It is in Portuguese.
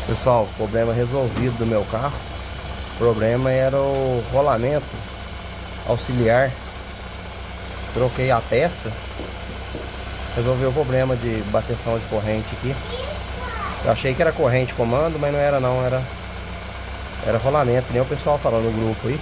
Pessoal, problema resolvido do meu carro. O problema era o rolamento auxiliar. Troquei a peça. Resolveu o problema de bateção de corrente aqui. Eu achei que era corrente comando, mas não era não, era rolamento, que nem o pessoal falou no grupo aí.